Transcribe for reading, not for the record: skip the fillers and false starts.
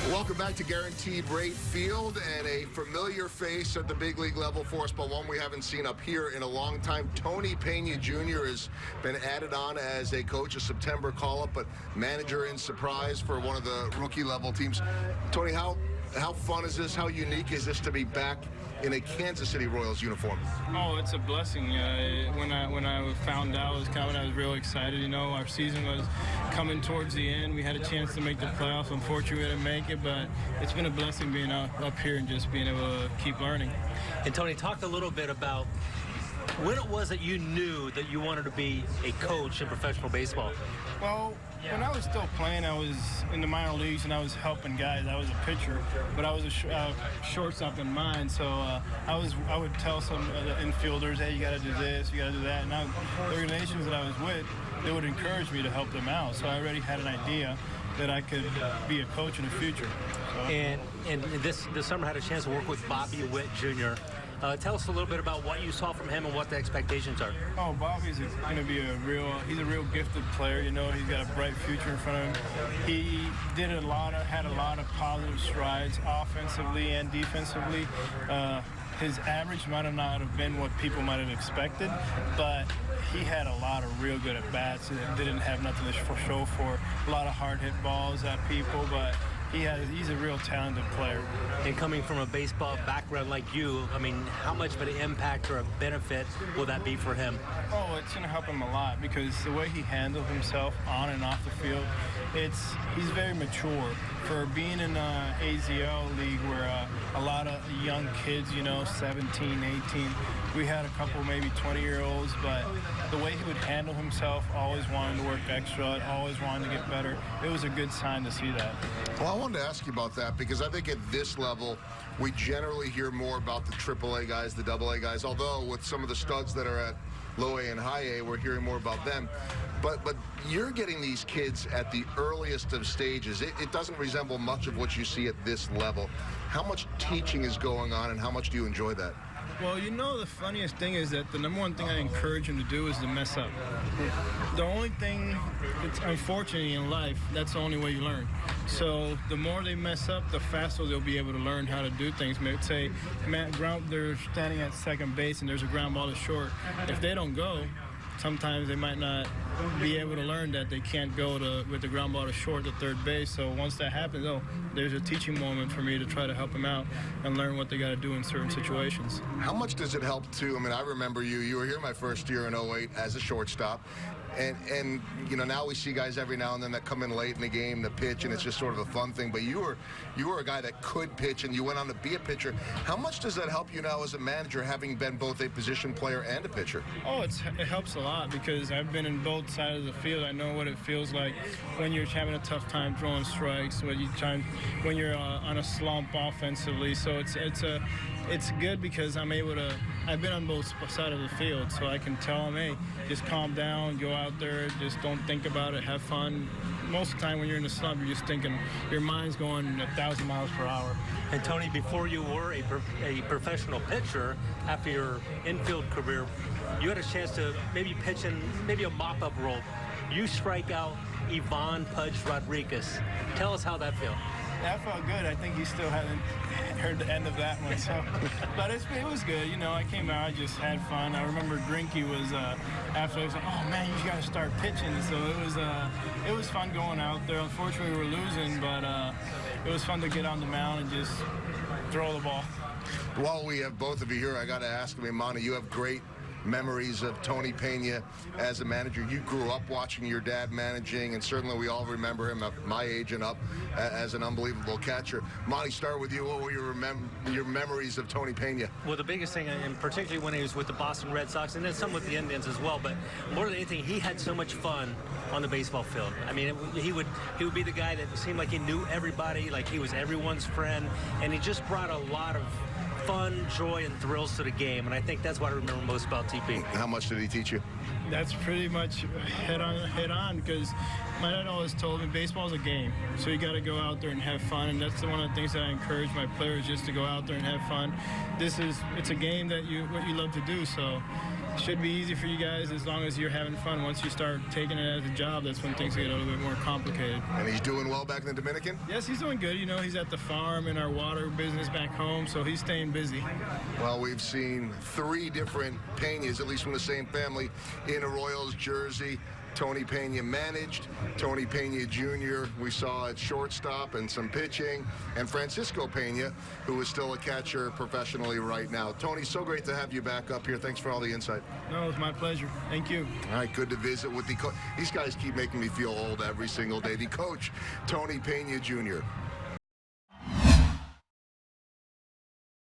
Welcome back to Guaranteed Rate Field, and a familiar face at the big league level for us, but one we haven't seen up here in a long time. Tony Peña Jr. has been added on as a coach, a September call-up, but manager in surprise for one of the rookie level teams. Tony, how fun is this? How unique is this to be back in a Kansas City Royals uniform? Oh, it's a blessing. When I found out it was coming, I was real excited. You know, our season was coming towards the end. We had a chance to make the playoffs. Unfortunately, we didn't make it, but it's been a blessing being up here and just being able to keep learning. And Tony, talk a little bit about when it was that you knew that you wanted to be a coach in professional baseball. Well, when I was still playing, I was in the minor leagues and I was helping guys. I was a pitcher, but I was a shortstop in mine. So I would tell some of the infielders, hey, you got to do this, you got to do that. And the organizations that I was with, they would encourage me to help them out. So I already had an idea that I could be a coach in the future. So. And this summer I had a chance to work with Bobby Witt Jr. Tell us a little bit about what you saw from him and what the expectations are. Oh, Bobby's going to be he's a real gifted player. You know, he's got a bright future in front of him. He had a lot of positive strides offensively and defensively. His average might not have been what people might have expected, but he had a lot of real good at-bats and didn't have nothing to show for. A lot of hard-hit balls at people, but he's a real talented player. And coming from a baseball background like you, I mean, how much of an impact or a benefit will that be for him? Oh, it's going to help him a lot because the way he handles himself on and off the field, he's very mature. For being in the AZL league where a lot of young kids, you know, 17, 18, we had a couple maybe 20-year-olds, but the way he would handle himself, always wanting to work extra, always wanting to get better, it was a good sign to see that. Well, I wanted to ask you about that because I think at this level, we generally hear more about the AAA guys, the AA guys, although with some of the studs that are at low A and high A, we're hearing more about them. But you're getting these kids at the earliest of stages. It doesn't resemble much of what you see at this level. How much teaching is going on, and how much do you enjoy that? Well, you know, the funniest thing is that the number one thing I encourage them to do is to mess up. The only thing, it's unfortunately in life, that's the only way you learn. So the more they mess up, the faster they'll be able to learn how to do things. Maybe say they're standing at second base and there's a ground ball to short. If they don't go, sometimes they might not be able to learn that they can't go with the ground ball to short to third base. So once that happens, there's a teaching moment for me to try to help them out and learn what they got to do in certain situations. How much does it help, too? I mean, I remember you were here my first year in 08 as a shortstop. And you know, now we see guys every now and then that come in late in the game to pitch, and it's just sort of a fun thing. But you were a guy that could pitch, and you went on to be a pitcher. How much does that help you now as a manager, having been both a position player and a pitcher? Oh, it helps a lot because I've been in both sides of the field. I know what it feels like when you're having a tough time throwing strikes, when you're on a slump offensively. So it's good because I've been on both sides of the field, so I can tell them, hey, just calm down, go out there, just don't think about it, have fun. Most of the time when you're in a slump, you're just thinking, your mind's going 1,000 miles per hour. And Tony, before you were a professional pitcher, after your infield career, you had a chance to maybe pitch in maybe a mop-up role. You strike out Ivan Pudge Rodriguez. Tell us how that felt. That felt good. I think he still hasn't heard the end of that one. So, but it was good. You know, I came out, I just had fun. I remember Grinky was after I was like, oh man, you got to start pitching. So it was fun going out there. Unfortunately, we were losing, but it was fun to get on the mound and just throw the ball. While we have both of you here, I got to ask, Monty, you have great memories of Tony Peña as a manager. You grew up watching your dad managing, and certainly we all remember him at my age and up as an unbelievable catcher. Monty, start with you. What were your memories of Tony Peña? Well, the biggest thing, and particularly when he was with the Boston Red Sox, and then some with the Indians as well, but more than anything, he had so much fun on the baseball field. I mean, he would be the guy that seemed like he knew everybody, like he was everyone's friend, and he just brought a lot of fun, joy, and thrills to the game, and I think that's what I remember most about TP. How much did he teach you? That's pretty much head on because my dad always told me baseball's a game, so you got to go out there and have fun, and that's one of the things that I encourage my players, just to go out there and have fun. It's a game that what you love to do, so should be easy for you guys as long as you're having fun. Once you start taking it as a job, that's when things get a little bit more complicated. And he's doing well back in the Dominican? Yes, he's doing good. You know, he's at the farm in our water business back home, so he's staying busy. Well, we've seen 3 different Peñas, at least from the same family, in a Royals jersey. Tony Pena managed, Tony Peña Jr. we saw at shortstop and some pitching, and Francisco Pena, who is still a catcher professionally right now. Tony, so great to have you back up here. Thanks for all the insight. No, it's my pleasure. Thank you. All right, good to visit with the coach. These guys keep making me feel old every single day. The coach, Tony Peña Jr.